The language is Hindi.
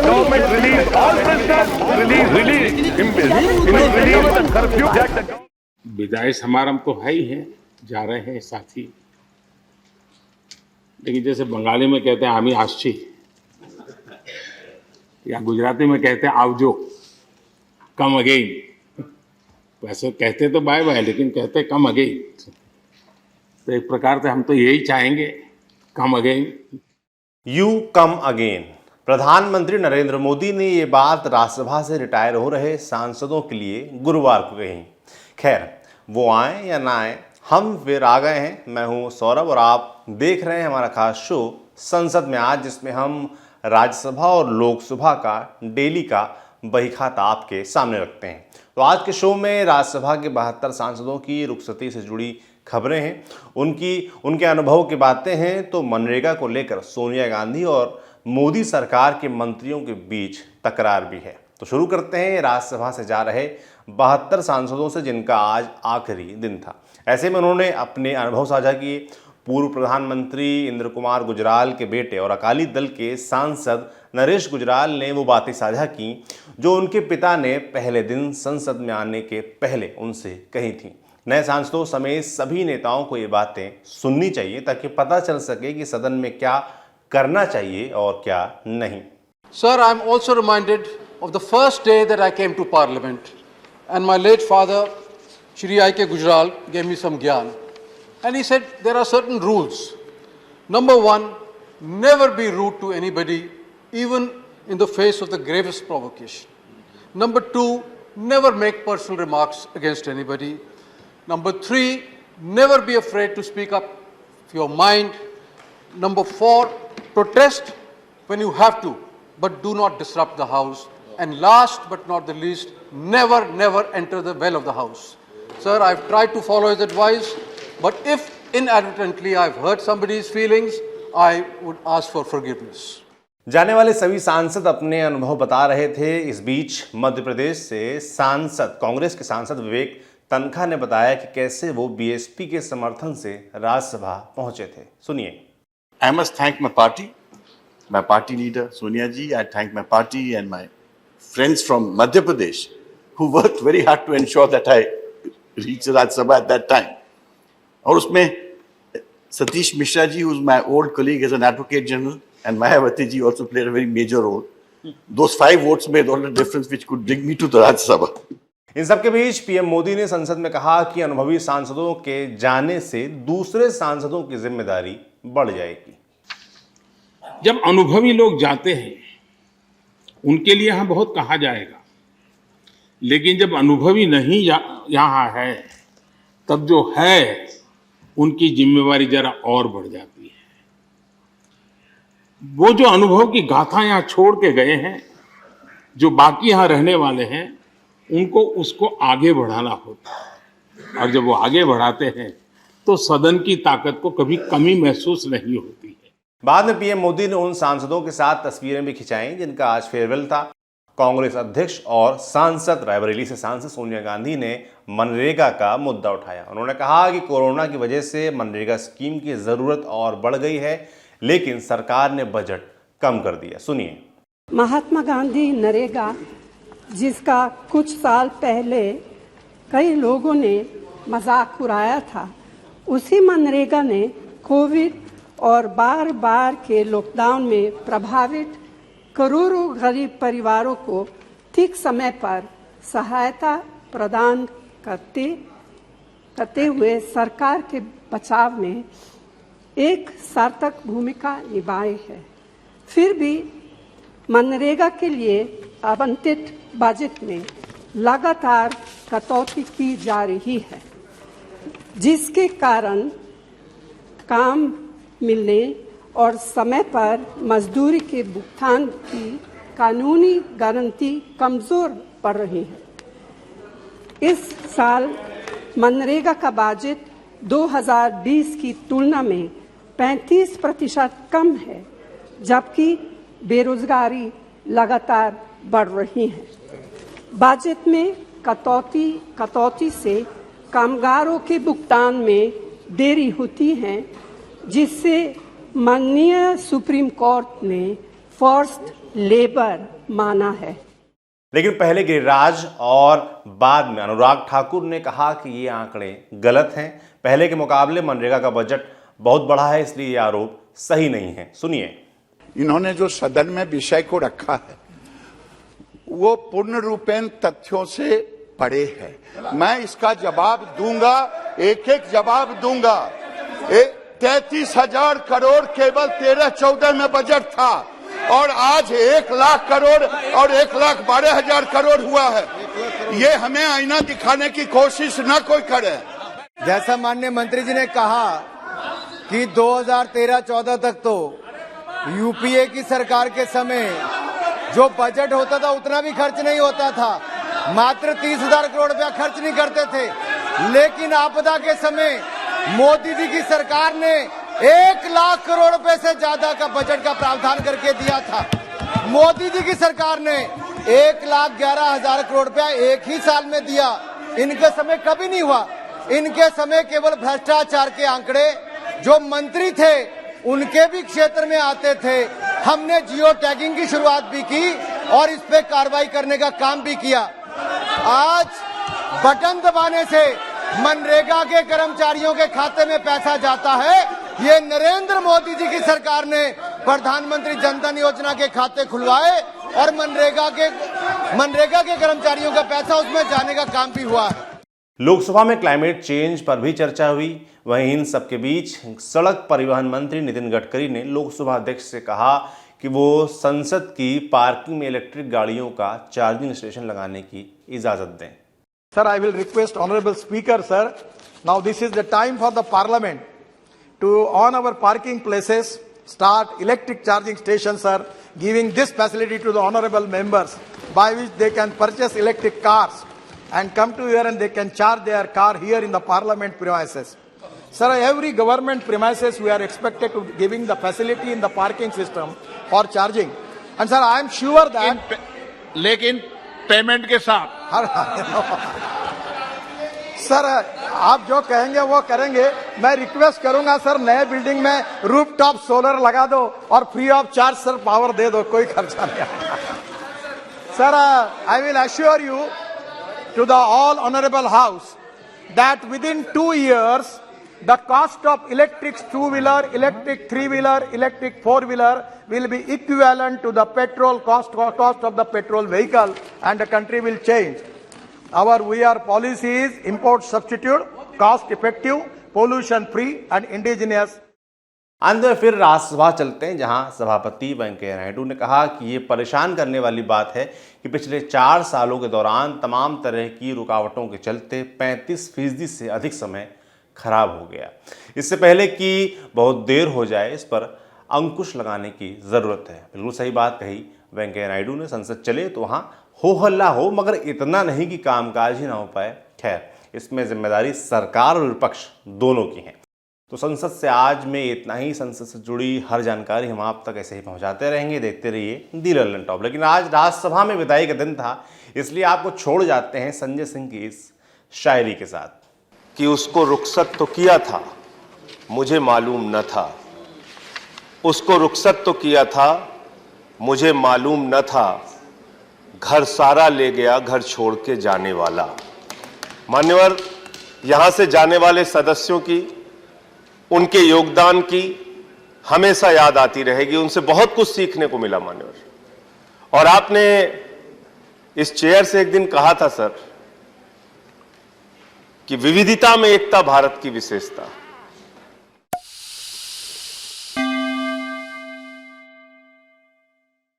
government release all prisoners, release the curfew. विदाई समारंभ तो है ही है, जा रहे हैं साथी, लेकिन जैसे बंगाली में कहते हैं आमी आशी, या गुजराती में कहते हैं आवजो, कम अगेन। वैसे कहते तो बाय बाय, लेकिन कहते कम अगेन। तो एक प्रकार से हम तो यही चाहेंगे, come again. You come again. प्रधानमंत्री नरेंद्र मोदी ने ये बात राज्यसभा से रिटायर हो रहे सांसदों के लिए गुरुवार को कही। खैर, वो आए या ना आए, हम फिर आ गए हैं। मैं हूं सौरभ और आप देख रहे हैं हमारा खास शो संसद में आज, जिसमें हम राज्यसभा और लोकसभा का डेली का बहीखाता आपके सामने रखते हैं। तो आज के शो में राज्यसभा के 72 सांसदों की रुखसती से जुड़ी खबरें हैं, उनके अनुभव की बातें हैं, तो मनरेगा को लेकर सोनिया गांधी और मोदी सरकार के मंत्रियों के बीच तकरार भी है। तो शुरू करते हैं राज्यसभा से जा रहे 72 सांसदों से, जिनका आज आखिरी दिन था। ऐसे में उन्होंने अपने अनुभव साझा किए। पूर्व प्रधानमंत्री इंद्र कुमार गुजराल के बेटे और अकाली दल के सांसद नरेश गुजराल ने वो बातें साझा की जो उनके पिता ने पहले दिन संसद में आने के पहले उनसे कही थी। नए सांसदों समेत सभी नेताओं को ये बातें सुननी चाहिए ताकि पता चल सके कि सदन में क्या करना चाहिए और क्या नहीं। Sir, I am also reminded of the first day that I came to Parliament, and my late father, Shri I.K. Gujral, gave me some gyan. And he said there are certain rules. Number one, never be rude to anybody, even in the face of the gravest provocation. Number two, never make personal remarks against anybody. Number three, never be afraid to speak up your mind. Number four, protest when you have to, but do not disrupt the House. And last but not the least, never enter the well of the House. Sir, I've tried to follow his advice, but if inadvertently I've hurt somebody's feelings, I would ask for forgiveness. जाने वाले सभी सांसद अपने अनुभव बता रहे थे। इस बीच मध्य प्रदेश से कांग्रेस के सांसद विवेक तनखा ने बताया कि कैसे वो बीएसपी के समर्थन से राज्यसभा पहुंचे थे। सुनिए। I must thank my party leader Sonia ji. I thank my party and my friends from Madhya Pradesh who worked very hard to ensure that I reached Rajya Sabha at that time. और उसमें Satish Mishra ji, who's my old colleague as an advocate general, and Mayawati ji also played a very major role. Those 5 votes made all the difference which could bring me to the Rajya Sabha. इन सबके बीच पीएम मोदी ने संसद में कहा कि अनुभवी सांसदों के जाने से दूसरे सांसदों की जिम्मेदारी बढ़ जाएगी। जब अनुभवी लोग जाते हैं उनके लिए यहाँ बहुत कहा जाएगा, लेकिन जब अनुभवी नहीं यहाँ है तब जो है उनकी जिम्मेवारी जरा और बढ़ जाती है। वो जो अनुभव की गाथा यहाँ छोड़ के गए हैं, जो बाकी यहाँ रहने वाले हैं, उनको उसको आगे बढ़ाना होता है। और जब वो आगे बढ़ाते हैं तो सदन की ताकत को कभी कमी महसूस नहीं होती है। बाद में पीएम मोदी ने उन सांसदों के साथ तस्वीरें भी खिंचाई जिनका आज फेयरवेल था। कांग्रेस अध्यक्ष और सांसद रायबरेली से सांसद सोनिया गांधी ने मनरेगा का मुद्दा उठाया। उन्होंने कहा कि कोरोना की वजह से मनरेगा स्कीम की जरूरत और बढ़ गई है, लेकिन सरकार ने बजट कम कर दिया। सुनिए। महात्मा गांधी नरेगा, जिसका कुछ साल पहले कई लोगों ने मजाक उड़ाया था, उसी मनरेगा ने कोविड और बार के लॉकडाउन में प्रभावित करोड़ों गरीब परिवारों को ठीक समय पर सहायता प्रदान करते हुए सरकार के बचाव में एक सार्थक भूमिका निभाई है। फिर भी मनरेगा के लिए आवंटित बजट में लगातार कटौती की जा रही है, जिसके कारण काम मिलने और समय पर मजदूरी के भुगतान की कानूनी गारंटी कमजोर पड़ रही है। इस साल मनरेगा का बजट 2020 की तुलना में 35% कम है, जबकि बेरोजगारी लगातार बढ़ रही है। बजट में कटौती से कामगारों के भुगतान में देरी होती है, जिससे माननीय सुप्रीम कोर्ट ने फोर्स्ड लेबर माना है। लेकिन पहले गिरिराज और बाद में अनुराग ठाकुर ने कहा कि ये आंकड़े गलत हैं। पहले के मुकाबले मनरेगा का बजट बहुत बढ़ा है, इसलिए ये आरोप सही नहीं है। सुनिए। इन्होंने जो सदन में विषय को रखा है वो पूर्ण रूपेण तथ्यों से परे है। मैं इसका जवाब दूंगा, एक एक जवाब दूंगा। 33,000 करोड़ केवल 13-14 में बजट था और आज 1 लाख करोड़ और 1,12,000 करोड़ हुआ है। ये हमें आईना दिखाने की कोशिश न कोई करे। जैसा माननीय मंत्री जी ने कहा कि 2013-14 तक तो यूपीए की सरकार के समय जो बजट होता था उतना भी खर्च नहीं होता था, मात्र 30,000 करोड़ रुपया खर्च नहीं करते थे। लेकिन आपदा के समय मोदी जी की सरकार ने 1 लाख करोड़ रुपए से ज्यादा का बजट का प्रावधान करके दिया था। मोदी जी की सरकार ने 1,11,000 करोड़ रुपया एक ही साल में दिया। इनके समय कभी नहीं हुआ। इनके समय केवल भ्रष्टाचार के आंकड़े जो मंत्री थे उनके भी क्षेत्र में आते थे। हमने जियो टैगिंग की शुरुआत भी की और इस पे कार्रवाई करने का काम भी किया। आज बटन दबाने से मनरेगा के कर्मचारियों के खाते में पैसा जाता है। ये नरेंद्र मोदी जी की सरकार ने प्रधानमंत्री जनधन योजना के खाते खुलवाए और मनरेगा के कर्मचारियों का पैसा उसमें जाने का काम भी हुआ है। लोकसभा में क्लाइमेट चेंज पर भी चर्चा हुई। वहीं इन सबके बीच सड़क परिवहन मंत्री नितिन गडकरी ने लोकसभा अध्यक्ष से कहा कि वो संसद की पार्किंग में इलेक्ट्रिक गाड़ियों का चार्जिंग स्टेशन लगाने की इजाजत दें। Sir, I will request Honorable Speaker, sir, now this is the time for the Parliament to, on our parking places, start electric charging stations, sir, giving this facility to the honorable members by which they can purchase electric cars and come to here and they can charge their car here in the Parliament premises. Sir, every government premises we are expected to giving the facility in the parking system for charging. And sir, I am sure that... लेकिन पेमेंट के साथ। सर, आप जो कहेंगे वो करेंगे। मैं रिक्वेस्ट करूंगा सर, नए बिल्डिंग में रूफटॉप सोलर लगा दो और free of charge sir power दे दो, कोई खर्चा नहीं आएगा। Sir, I will assure you to the all honorable house that within 2 years the cost of electric two-wheeler, electric three-wheeler, electric four-wheeler will be equivalent to the petrol cost of the petrol vehicle, and the country will change. Our VR policy is import substitute, cost effective, pollution free and indigenous. अंत में फिर राज्यसभा चलते हैं, जहां सभापति वेंकैया नायडू ने कहा कि ये परेशान करने वाली बात है कि पिछले 4 सालों के दौरान तमाम तरह की रुकावटों के चलते 35% से अधिक समय खराब हो गया। इससे पहले कि बहुत देर हो जाए, इस पर अंकुश लगाने की ज़रूरत है। बिल्कुल सही बात कही वेंकैया नायडू ने। संसद चले तो वहाँ हो हल्ला हो, मगर इतना नहीं कि कामकाज ही ना हो पाए। खैर, इसमें जिम्मेदारी सरकार और विपक्ष दोनों की है। तो संसद से आज में इतना ही। संसद से जुड़ी हर जानकारी हम आप तक ऐसे ही पहुंचाते रहेंगे। देखते रहिए दी लल्लन टॉप। लेकिन आज राज्यसभा में विदाई का दिन था, इसलिए आपको छोड़ जाते हैं संजय सिंह की इस शायरी के साथ कि उसको रुखसत तो किया था, मुझे मालूम न था। उसको रुखसत तो किया था, मुझे मालूम न था। घर सारा ले गया, घर छोड़ के जाने वाला। मान्यवर, यहां से जाने वाले सदस्यों की, उनके योगदान की हमेशा याद आती रहेगी। उनसे बहुत कुछ सीखने को मिला मान्यवर। और आपने इस चेयर से एक दिन कहा था सर कि विविधता में एकता भारत की विशेषता।